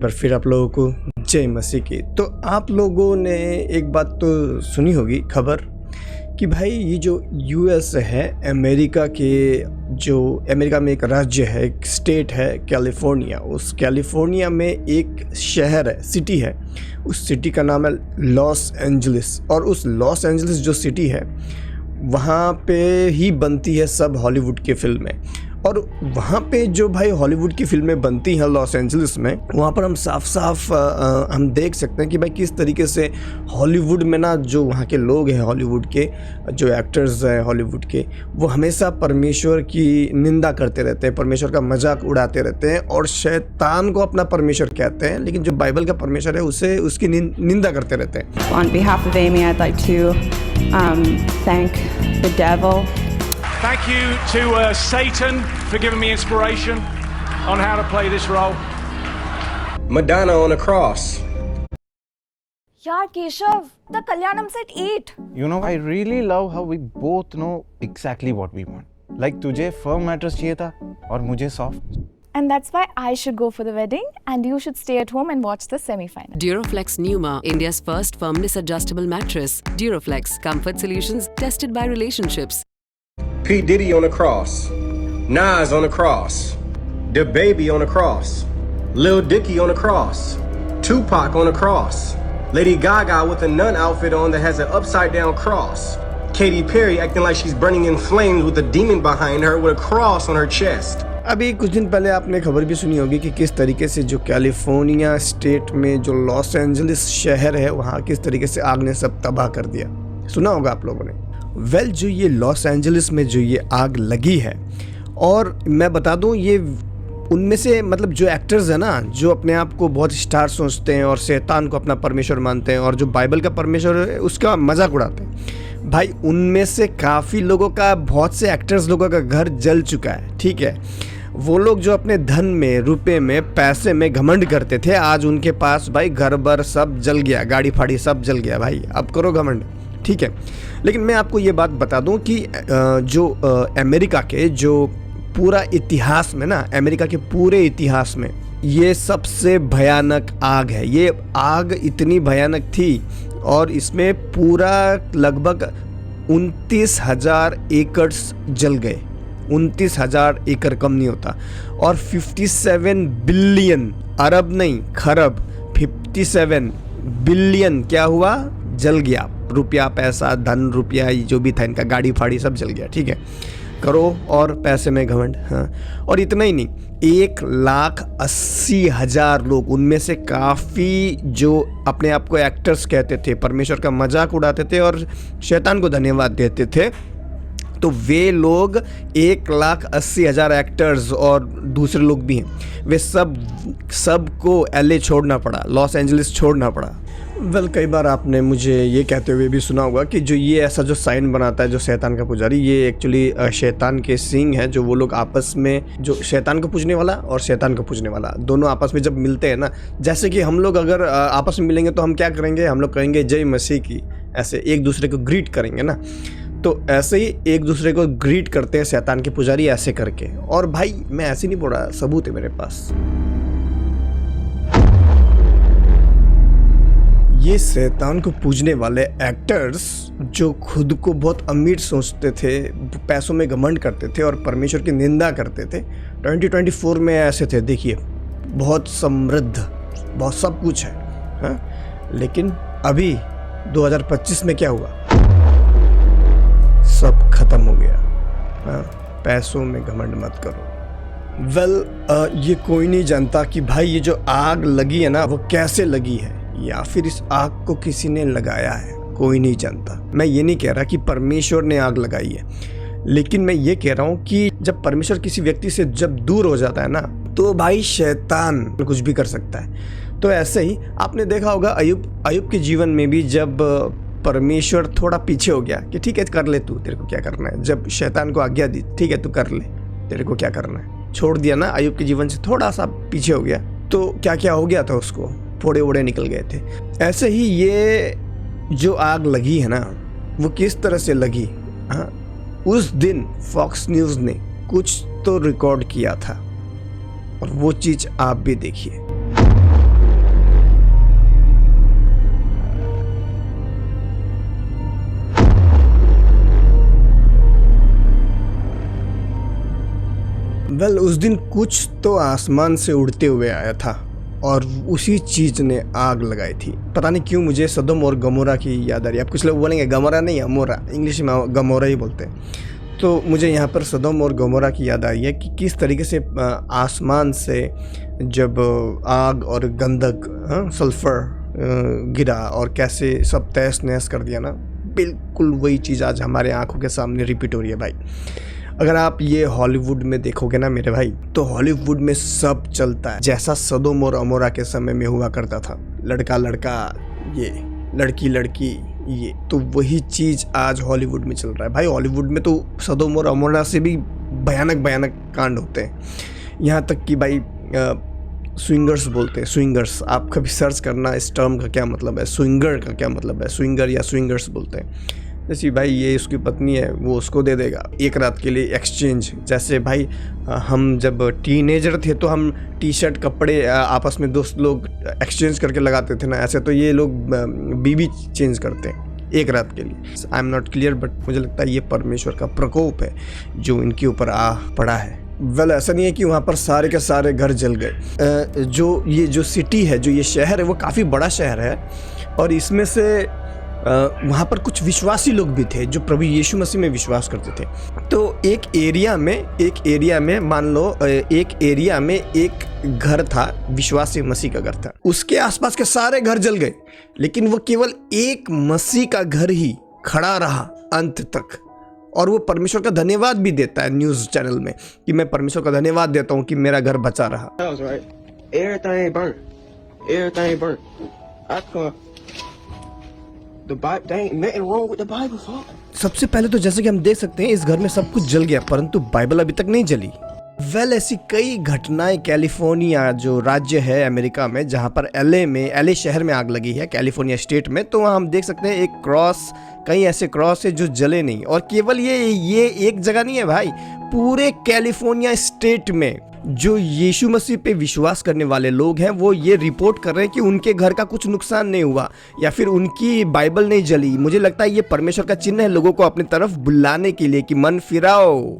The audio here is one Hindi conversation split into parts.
पर फिर आप लोगों को जय मसीह की। तो आप लोगों ने एक बात तो सुनी होगी खबर कि भाई ये जो यूएस है, अमेरिका में एक राज्य है, एक स्टेट है कैलिफोर्निया। उस कैलिफोर्निया में एक शहर है, सिटी है, उस सिटी का नाम है लॉस एंजलिस। और उस लॉस एंजलिस जो सिटी है वहाँ पे ही बनती है सब हॉलीवुड की फिल्में। और वहाँ पे जो भाई हॉलीवुड की फिल्में बनती हैं लॉस एंजलिस में, वहाँ पर हम साफ साफ हम देख सकते हैं कि भाई किस तरीके से हॉलीवुड में ना जो वहाँ के लोग हैं, हॉलीवुड के जो एक्टर्स हैं हॉलीवुड के, वो हमेशा परमेश्वर की निंदा करते रहते हैं, परमेश्वर का मजाक उड़ाते रहते हैं और शैतान को अपना परमेश्वर कहते हैं, लेकिन जो बाइबल का परमेश्वर है उसे उसकी निंदा करते रहते हैं। On behalf of Amy, I'd like to thank the devil. Thank you to Satan for giving me inspiration on how to play this role. Madonna on the cross. यार Keshav, the Kalyanam said 8. You know, I really love how we both know exactly what we want. Like तुझे firm mattress चाहिए था और मुझे soft. And that's why I should go for the wedding and you should stay at home and watch the semi-final. Duroflex Pneuma, India's first firmness adjustable mattress. Duroflex, comfort solutions tested by relationships. P. Diddy on the cross. Nas on the cross. The Baby on the cross. Lil Dicky on the cross. Tupac on the cross. Lady Gaga with a nun outfit on that has an upside down cross. Katy Perry acting like she's burning in flames with a demon behind her with a cross on her chest. अभी कुछ दिन पहले आपने खबर भी सुनी होगी कि किस तरीके से जो कैलिफोर्निया स्टेट में जो लॉस एंजलिस शहर है वहाँ किस तरीके से आग ने सब तबाह कर दिया। सुना होगा आप लोगों ने। वेल जो ये लॉस एंजलिस में जो ये आग लगी है, और मैं बता दूं ये उनमें से मतलब जो एक्टर्स हैं ना, जो अपने आप को बहुत स्टार सोचते हैं और शैतान को अपना परमेश्वर मानते हैं और जो बाइबल का परमेश्वर है उसका मजाक उड़ाते हैं, भाई उनमें से काफ़ी लोगों का, बहुत से एक्टर्स लोगों का घर जल चुका है। ठीक है, वो लोग जो अपने धन में, रुपए में, पैसे में घमंड करते थे, आज उनके पास भाई घर बर सब जल गया, गाड़ी फाड़ी सब जल गया। भाई अब करो घमंड, ठीक है। लेकिन मैं आपको ये बात बता दूं कि जो अमेरिका के जो पूरा इतिहास में ना, अमेरिका के पूरे इतिहास में ये सबसे भयानक आग है। ये आग इतनी भयानक थी और इसमें पूरा लगभग 29,000 एकड़ जल गए। 29,000 एकड़ कम नहीं होता। और 57 बिलियन, अरब नहीं खरब, 57 बिलियन क्या हुआ, जल गया। रुपया, पैसा, धन, रुपया जो भी था इनका, गाड़ी फाड़ी सब जल गया। ठीक है, करो और पैसे में घमंड। हाँ, और इतना ही नहीं, 1,80,000 लोग, उनमें से काफ़ी जो अपने आप को एक्टर्स कहते थे, परमेश्वर का मजाक उड़ाते थे और शैतान को धन्यवाद देते थे, तो वे लोग 1,80,000 एक्टर्स और दूसरे लोग भी हैं, वे सबको LA छोड़ना पड़ा, लॉस एंजलिस छोड़ना पड़ा। वेल कई बार आपने मुझे ये कहते हुए भी सुना होगा कि जो ये ऐसा जो साइन बनाता है जो शैतान का पुजारी, ये एक्चुअली शैतान के सींग है, जो वो लोग आपस में, जो शैतान को पूजने वाला और शैतान को पूजने वाला दोनों आपस में जब मिलते हैं ना, जैसे कि हम लोग अगर आपस में मिलेंगे तो हम क्या करेंगे, हम लोग कहेंगे जय मसीह की, ऐसे एक दूसरे को ग्रीट करेंगे ना, तो ऐसे ही एक दूसरे को ग्रीट करते हैं शैतान के पुजारी ऐसे करके। और भाई मैं ऐसे नहीं बोल रहा, सबूत है मेरे पास। ये शैतान को पूजने वाले एक्टर्स जो खुद को बहुत अमीर सोचते थे, पैसों में घमंड करते थे और परमेश्वर की निंदा करते थे, 2024 में ऐसे थे। देखिए बहुत समृद्ध, बहुत सब कुछ है, हाँ? लेकिन अभी 2025 में क्या हुआ, सब खत्म हो गया। हाँ? पैसों में घमंड मत करो। वेल ये कोई नहीं जानता कि भाई ये जो आग लगी है ना वो कैसे लगी है, या फिर इस आग को किसी ने लगाया है, कोई नहीं जानता। मैं ये नहीं कह रहा कि परमेश्वर ने आग लगाई है, लेकिन मैं ये कह रहा हूँ कि जब परमेश्वर किसी व्यक्ति से जब दूर हो जाता है ना, तो भाई शैतान कुछ भी कर सकता है। तो ऐसे ही आपने देखा होगा अय्यूब के जीवन में भी, जब परमेश्वर थोड़ा पीछे हो गया कि ठीक है कर ले तू, तेरे को क्या करना है, जब शैतान को आज्ञा दी ठीक है तू कर ले, तेरे को क्या करना है, छोड़ दिया ना, अय्यूब के जीवन से थोड़ा सा पीछे हो गया, तो क्या क्या हो गया था, उसको फोड़े वोड़े निकल गए थे। ऐसे ही ये जो आग लगी है ना, वो किस तरह से लगी। हाँ, उस दिन फॉक्स न्यूज़ ने कुछ तो रिकॉर्ड किया था और वो चीज़ आप भी देखिए। वेल उस दिन कुछ तो आसमान से उड़ते हुए आया था और उसी चीज़ ने आग लगाई थी। पता नहीं क्यों मुझे सदोम और गमोरा की याद आ रही है। आप कुछ लोग बोलेंगे गमोरा नहीं, अमोरा, इंग्लिश में गमोरा ही बोलते हैं। तो मुझे यहाँ पर सदोम और गमोरा की याद आई है कि किस तरीके से आसमान से जब आग और गंधक सल्फ़र गिरा और कैसे सब तहस नहस कर दिया ना, बिल्कुल वही चीज़ आज हमारे आंखों के सामने रिपीट हो रही है भाई। अगर आप ये हॉलीवुड में देखोगे ना मेरे भाई, तो हॉलीवुड में सब चलता है जैसा सदोम और अमोरा के समय में हुआ करता था। लड़का लड़का ये, लड़की लड़की ये, तो वही चीज़ आज हॉलीवुड में चल रहा है भाई। हॉलीवुड में तो सदोम और अमोरा से भी भयानक भयानक कांड होते हैं। यहाँ तक कि भाई स्विंगर्स बोलते हैं, स्विंगर्स। आप कभी सर्च करना इस टर्म का क्या मतलब है, स्विंगर का क्या मतलब है। स्विंगर या स्विंगर्स बोलते हैं। जैसे भाई ये उसकी पत्नी है, वो उसको दे देगा एक रात के लिए एक्सचेंज। जैसे भाई हम जब टीनेजर थे तो हम टी शर्ट कपड़े आपस में दोस्त लोग एक्सचेंज करके लगाते थे ना, ऐसे तो ये लोग बीवी चेंज करते हैं एक रात के लिए। I am not clear, but मुझे लगता है ये परमेश्वर का प्रकोप है जो इनके ऊपर आ पड़ा है। वेल ऐसा नहीं है कि वहाँ पर सारे के सारे घर जल गए। जो सिटी है, जो ये शहर है, वो काफ़ी बड़ा शहर है और इसमें से वहाँ पर कुछ विश्वासी लोग भी थे जो प्रभु यीशु मसीह में विश्वास करते थे। तो एक एरिया में मान लो एक एरिया में एक घर था, विश्वासी मसीह का घर था। उसके आसपास के सारे घर जल गए, लेकिन वो केवल एक मसीह का घर ही खड़ा रहा अंत तक। और वो परमेश्वर का धन्यवाद भी देता है न्यूज़ चैनल में कि मैं परमेश्वर का धन्यवाद देता हूँ कि मेरा घर बचा रहा। सबसे पहले तो जैसे कि हम देख सकते हैं इस घर में सब कुछ जल गया, परंतु बाइबल अभी तक नहीं जली। वेल ऐसी कई घटनाएं कैलिफोर्निया जो राज्य है अमेरिका में, जहां पर एलए शहर में आग लगी है, कैलिफोर्निया स्टेट में, तो वहां हम देख सकते हैं एक क्रॉस, कई ऐसे क्रॉस है जो जले नहीं। और केवल ये एक जगह नहीं है भाई, पूरे कैलिफोर्निया स्टेट में जो यीशु मसीह पे विश्वास करने वाले लोग हैं वो ये रिपोर्ट कर रहे हैं कि उनके घर का कुछ नुकसान नहीं हुआ या फिर उनकी बाइबल नहीं जली। मुझे लगता है ये परमेश्वर का चिन्ह है लोगों को अपनी तरफ बुलाने के लिए कि मन फिराओ।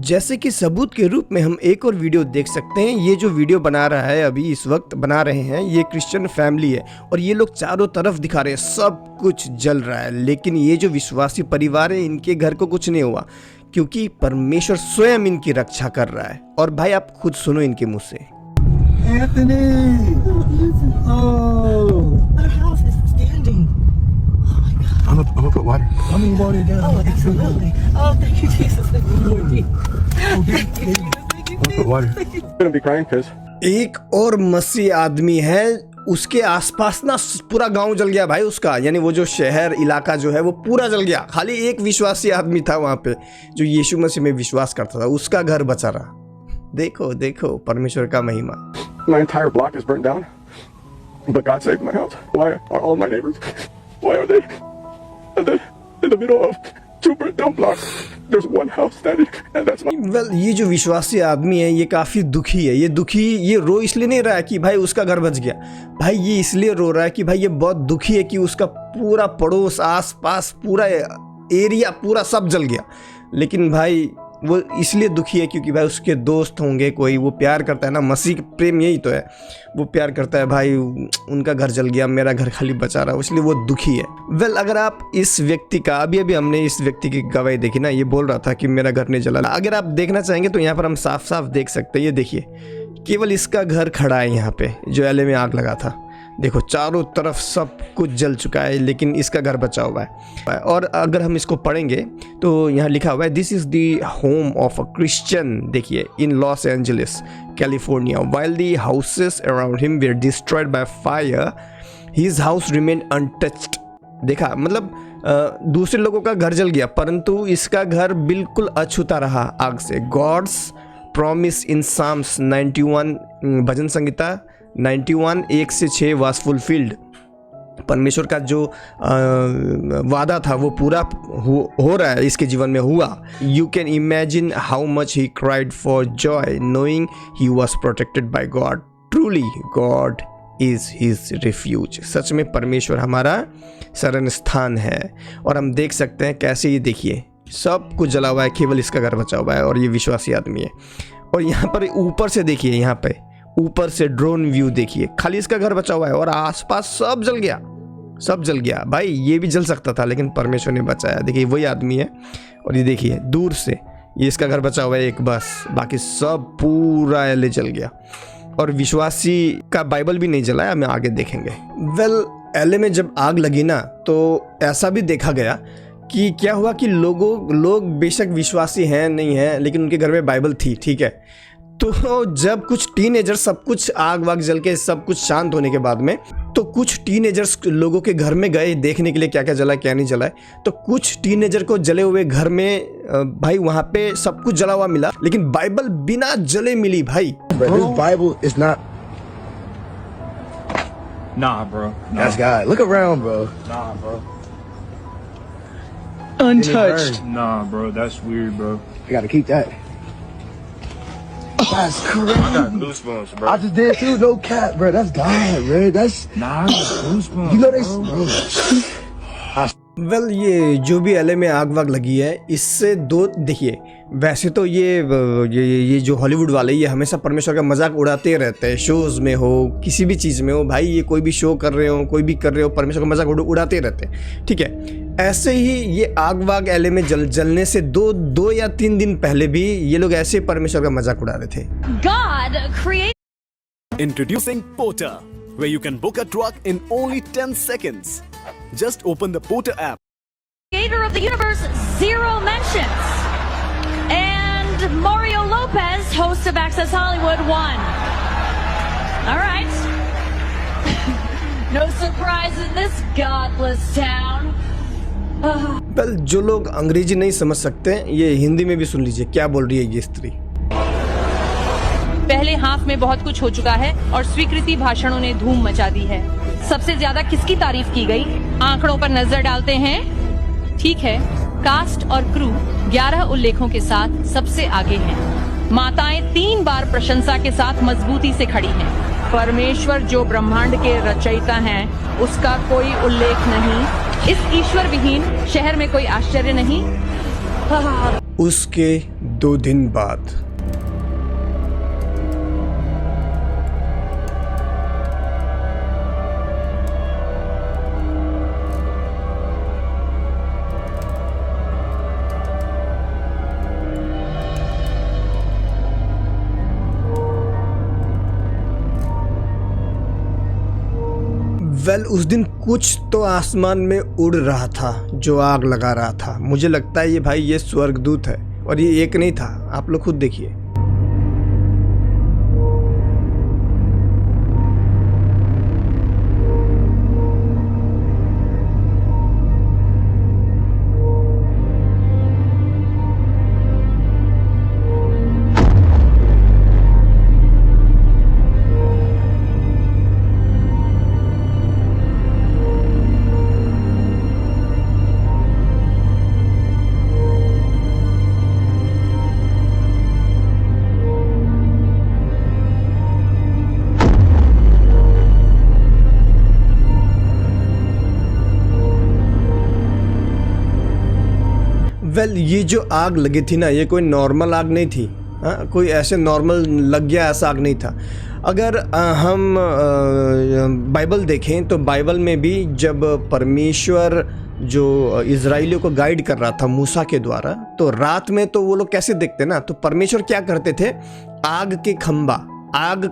जैसे कि सबूत के रूप में हम एक और वीडियो देख सकते हैं। ये जो वीडियो बना रहा है, अभी इस वक्त बना रहे हैं, ये क्रिश्चियन फैमिली है और ये लोग चारों तरफ दिखा रहे हैं सब कुछ जल रहा है, लेकिन ये जो विश्वासी परिवार है इनके घर को कुछ नहीं हुआ क्योंकि परमेश्वर स्वयं इनकी रक्षा कर रहा है। और भाई आप खुद सुनो इनके मुंह से। I'm gonna put water. I mean water down. Oh, absolutely. Oh, thank you, Jesus. Thank you, Lord. I'm gonna put water. I'm gonna be crying because एक और मसीह आदमी है, उसके आसपास ना पूरा गांव जल गया भाई उसका, यानी वो जो शहर इलाका जो है वो पूरा जल गया। खाली एक विश्वासी आदमी था वहां पे जो यीशु मसीह में विश्वास करता था, उसका घर बचा रहा। देखो देखो परमेश्वर का महिमा। my entire block is burnt down, but God saved my house. Why are all my neighbors? Why are they? And then in the middle of two burnt down blocks, there's one house standing, and that's my. Well, ये जो विश्वासी आदमी है ये काफ़ी दुखी है। ये रो इसलिए नहीं रहा है कि भाई उसका घर बच गया, भाई ये इसलिए रो रहा है कि भाई ये बहुत दुखी है कि उसका पूरा पड़ोस, आस पास, पूरा एरिया, पूरा सब जल गया। लेकिन भाई वो इसलिए दुखी है क्योंकि भाई उसके दोस्त होंगे कोई, वो प्यार करता है ना, मसीह प्रेम यही तो है, वो प्यार करता है भाई उनका घर जल गया, मेरा घर खाली बचा रहा, इसलिए वो दुखी है। वेल अगर आप इस व्यक्ति का, अभी हमने इस व्यक्ति की गवाही देखी ना, ये बोल रहा था कि मेरा घर नहीं जला। अगर आप देखना चाहेंगे तो यहाँ पर हम साफ साफ देख सकते हैं, ये देखिए केवल इसका घर खड़ा है यहाँ पे जो एलए में आग लगा था। देखो चारों तरफ सब कुछ जल चुका है लेकिन इसका घर बचा हुआ है। और अगर हम इसको पढ़ेंगे तो यहाँ लिखा हुआ है this is the home of a Christian, देखिए, in Los Angeles California, while the houses around him were destroyed by fire, his house remain untouched. देखा, मतलब दूसरे लोगों का घर जल गया परंतु इसका घर बिल्कुल अछूता रहा आग से। गॉड्स प्रॉमिस इन साम्स 91, भजन संहिता 91 1 से 6 वाज फुलफिल्ड। परमेश्वर का जो वादा था वो पूरा हो रहा है, इसके जीवन में हुआ। You can imagine how much he cried for joy knowing he was protected by God, truly God is his refuge. सच में परमेश्वर हमारा शरण स्थान है। और हम देख सकते हैं कैसे, ये देखिए सब कुछ जला हुआ है, केवल इसका घर बचा हुआ है और ये विश्वासी आदमी है। और यहाँ पर ऊपर से देखिए, यहाँ पे ऊपर से ड्रोन व्यू देखिए, खाली इसका घर बचा हुआ है और आसपास सब जल गया, सब जल गया। भाई ये भी जल सकता था लेकिन परमेश्वर ने बचाया। देखिए वही आदमी है और ये देखिए दूर से ये इसका घर बचा हुआ है एक, बस बाकी सब पूरा एले जल गया। और विश्वासी का बाइबल भी नहीं जला है, हमें आगे देखेंगे। वेल एले में जब आग लगी ना तो ऐसा भी देखा गया कि क्या हुआ कि लोग बेशक विश्वासी हैं नहीं हैं लेकिन उनके घर में बाइबल थी, ठीक है। तो जब कुछ टीनेजर्स, सब कुछ आग वाग जल के सब कुछ शांत होने के बाद में, तो कुछ टीनेजर्स लोगों के घर में गए देखने के लिए क्या क्या जला क्या नहीं जला है। तो कुछ टीनेजर को जले हुए घर में भाई वहाँ पे सब कुछ जला हुआ मिला लेकिन बाइबल बिना जले मिली भाई। This Bible is not. Nah, bro. That's God. Look around, bro. Nah, bro. Untouched. Nah, bro. That's weird, bro. I gotta keep that. That's crazy. I got goosebumps, bro. I just did too. No cap, bro. That's God, bro. That's. Nah, I got goosebumps. You know they. Bro. Well ये जो भी एले में आग वाग लगी है इससे दो, देखिए वैसे तो ये जो हॉलीवुड वाले ये हमेशा परमेश्वर का मजाक उड़ाते रहते हैं, शोज़ में हो किसी भी चीज़ में हो भाई, ये कोई भी शो कर रहे हो कोई भी कर रहे हो परमेश्वर का मजाक उड़ाते रहते हैं, ठीक है। ऐसे ही ये आग वाग एले में जलने से दो या 3 दिन पहले भी ये लोग ऐसे परमेश्वर का मजाक उड़ा रहे थे। God created. Introducing Porter, where you can book a truck in only 10 seconds. Just open the Porter app. Creator of the universe, zero mentions. And Mario Lopez, host of Access Hollywood, won. All right. No surprise in this godless town. Well जो लोग अंग्रेजी नहीं समझ सकते ये हिंदी में भी सुन लीजिए क्या बोल रही है ये स्त्री। पहले हाफ में बहुत कुछ हो चुका है और स्वीकृति भाषणों ने धूम मचा दी है। सबसे ज्यादा किसकी तारीफ की गई? आंकड़ों पर नजर डालते हैं। ठीक है, कास्ट और क्रू 11 उल्लेखों के साथ सबसे आगे हैं। माताएं 3 बार प्रशंसा के साथ मजबूती से खड़ी हैं। परमेश्वर जो ब्रह्मांड के रचयिता हैं, उसका कोई उल्लेख नहीं। इस ईश्वर विहीन शहर में कोई आश्चर्य नहीं। उसके 2 दिन बाद वेल उस दिन कुछ तो आसमान में उड़ रहा था जो आग लगा रहा था। मुझे लगता है ये भाई ये स्वर्गदूत है और ये एक नहीं था, आप लोग खुद देखिए। वेल ये जो आग लगी थी ना ये कोई नॉर्मल आग नहीं थी, हाँ कोई ऐसे नॉर्मल लग गया ऐसा आग नहीं था। अगर हम बाइबल देखें तो बाइबल में भी जब परमेश्वर जो इज़राइलियों को गाइड कर रहा था मूसा के द्वारा, तो रात में तो वो लोग कैसे देखते ना, तो परमेश्वर क्या करते थे, आग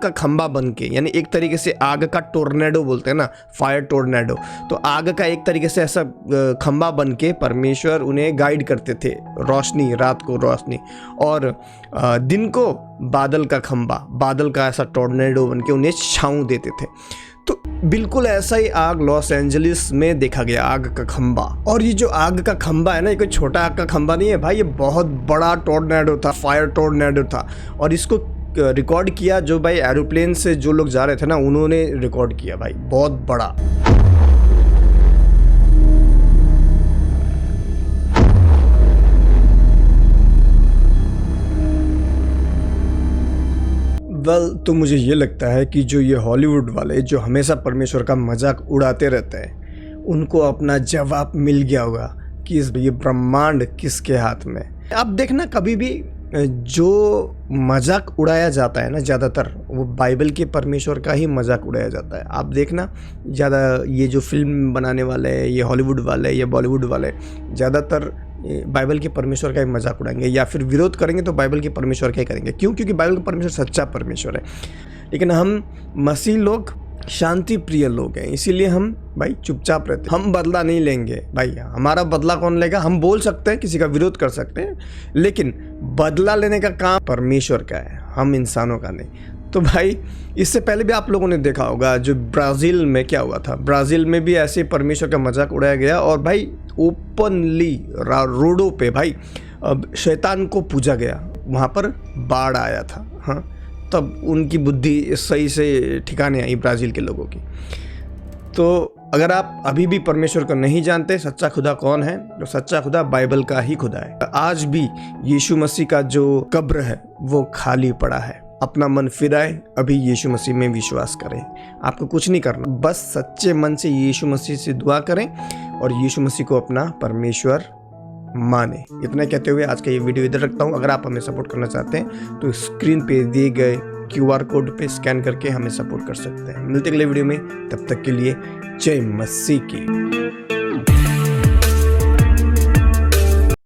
का खंबा बन के, यानी एक तरीके से आग का टोर्नेडो बोलते हैं ना, फायर टोर्नेडो, तो आग का एक तरीके से ऐसा खंबा बन के परमेश्वर उन्हें गाइड करते थे, रोशनी, रात को रोशनी, और दिन को बादल का खंबा, बादल का ऐसा टोर्नेडो बन के उन्हें छाँव देते थे। तो बिल्कुल ऐसा ही आग लॉस एंजलिस में देखा गया, आग का खंबा। और ये जो आग का खंबा है ना, ये कोई छोटा आग का खंबा नहीं है भाई, ये बहुत बड़ा टोर्नेडो था, फायर टोर्नेडो था। और इसको रिकॉर्ड किया जो भाई एरोप्लेन से जो लोग जा रहे थे ना, उन्होंने रिकॉर्ड किया भाई, बहुत बड़ा। वेल तो मुझे ये लगता है कि जो ये हॉलीवुड वाले जो हमेशा परमेश्वर का मजाक उड़ाते रहते हैं, उनको अपना जवाब मिल गया होगा कि ये ब्रह्मांड किसके हाथ में। अब देखना कभी भी जो मजाक उड़ाया जाता है ना ज़्यादातर, वो बाइबल के परमेश्वर का ही मजाक उड़ाया जाता है। आप देखना ज़्यादा ये जो फिल्म बनाने वाले हैं, ये हॉलीवुड वाले या बॉलीवुड वाले, ज़्यादातर बाइबल के परमेश्वर का ही मजाक उड़ाएंगे या फिर विरोध करेंगे तो बाइबल के परमेश्वर का ही करेंगे। क्यों? क्योंकि बाइबल का परमेश्वर सच्चा परमेश्वर है। लेकिन हम मसीह लोग शांति प्रिय लोग हैं, इसीलिए हम भाई चुपचाप रहते हैं। हम बदला नहीं लेंगे भाई, हमारा बदला कौन लेगा? हम बोल सकते हैं, किसी का विरोध कर सकते हैं, लेकिन बदला लेने का काम परमेश्वर का है, हम इंसानों का नहीं। तो भाई इससे पहले भी आप लोगों ने देखा होगा जो ब्राज़ील में क्या हुआ था। ब्राज़ील में भी ऐसे परमेश्वर का मजाक उड़ाया गया और भाई ओपनली रोडों पे भाई अब शैतान को पूजा गया। वहाँ पर बाढ़ आया था, हाँ, तब उनकी बुद्धि सही से ठिकाने आई ब्राज़ील के लोगों की। तो अगर आप अभी भी परमेश्वर को नहीं जानते, सच्चा खुदा कौन है, तो सच्चा खुदा बाइबल का ही खुदा है। आज भी यीशु मसीह का जो कब्र है वो खाली पड़ा है। अपना मन फिराए, अभी यीशु मसीह में विश्वास करें। आपको कुछ नहीं करना, बस सच्चे मन से यीशु मसीह से दुआ करें और यीशु मसीह को अपना परमेश्वर माने। इतना कहते हुए आज का ये वीडियो इधर रखता हूँ। अगर आप हमें सपोर्ट करना चाहते हैं तो स्क्रीन पे दिए गए QR कोड पे स्कैन करके हमें सपोर्ट कर सकते हैं। मिलते अगले वीडियो में, तब तक के लिए जय मसीह की।